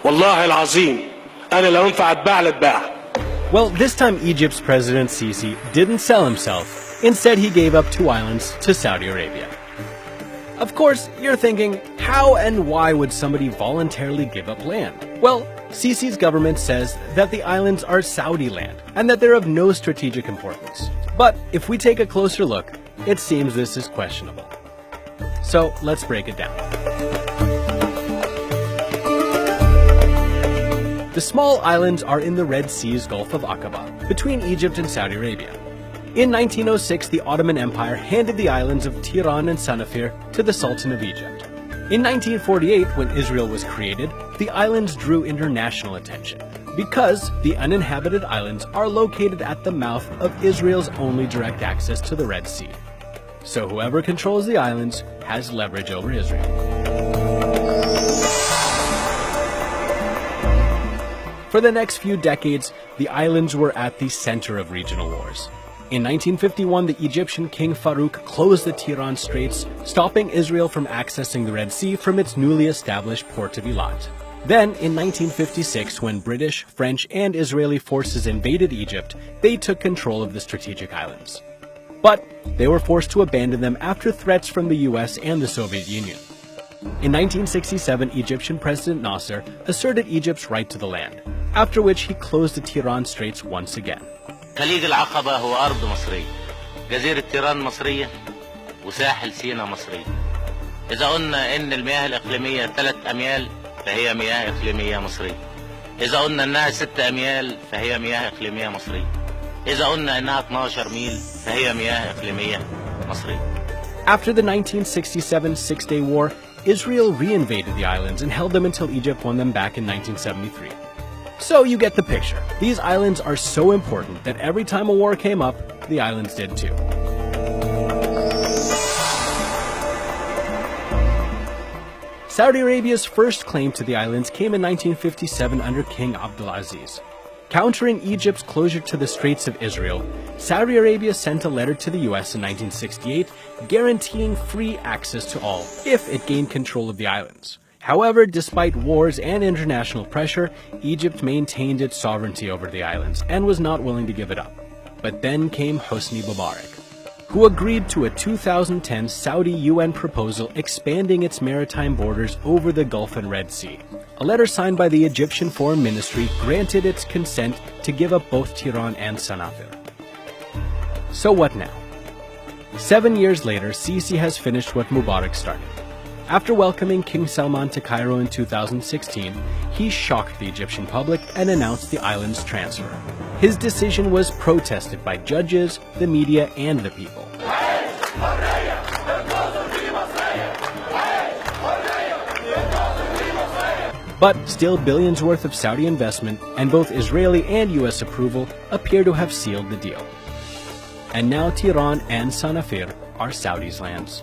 والله العظيم أنا لو ينفع أتباع لأتباع. Well, this time Egypt's President Sisi didn't sell himself. Instead, he gave up 2 islands to Saudi Arabia. Of course, you're thinking, how and why would somebody voluntarily give up land? Well, Sisi's government says that the islands are Saudi land and that they're of no strategic importance. But if we take a closer look, it seems this is questionable. So let's break it down. The small islands are in the Red Sea's Gulf of Aqaba, between Egypt and Saudi Arabia. In 1906, the Ottoman Empire handed the islands of Tiran and Sanafir to the Sultan of Egypt. In 1948, when Israel was created, the islands drew international attention because the uninhabited islands are located at the mouth of Israel's only direct access to the Red Sea. So whoever controls the islands has leverage over Israel. For the next few decades, the islands were at the center of regional wars. In 1951, the Egyptian king Farouk closed the Tiran Straits, stopping Israel from accessing the Red Sea from its newly established port of Eilat. Then, in 1956, when British, French, and Israeli forces invaded Egypt, they took control of the strategic islands. But they were forced to abandon them after threats from the US and the Soviet Union. In 1967, Egyptian President Nasser asserted Egypt's right to the land, after which he closed the Tiran Straits once again. خليج العقبة هو أرض مصرية، جزيرة تيران مصرية، وساحل سيناء مصري. إذا قلنا إن المياه الإقليمية 3 أميال فهي مياه إقليمية مصرية. إذا قلنا إنها 6 أميال فهي مياه إقليمية مصرية. إذا قلنا إنها 12 ميل فهي مياه إقليمية مصرية. After the 1967 Six-Day War, Israel reinvaded the islands and held them until Egypt won them back in 1973. So you get the picture. These islands are so important that every time a war came up, the islands did too. Saudi Arabia's first claim to the islands came in 1957 under King Abdulaziz. Countering Egypt's closure to the Straits of Israel, Saudi Arabia sent a letter to the US in 1968 guaranteeing free access to all if it gained control of the islands. However, despite wars and international pressure, Egypt maintained its sovereignty over the islands and was not willing to give it up. But then came Hosni Mubarak, who agreed to a 2010 Saudi UN proposal expanding its maritime borders over the Gulf and Red Sea. A letter signed by the Egyptian Foreign Ministry granted its consent to give up both Tiran and Sanafir. So what now? 7 years later, Sisi has finished what Mubarak started. After welcoming King Salman to Cairo in 2016, he shocked the Egyptian public and announced the island's transfer. His decision was protested by judges, the media, and the people. But still, billions worth of Saudi investment and both Israeli and US approval appear to have sealed the deal. And now Tiran and Sanafir are Saudi's lands.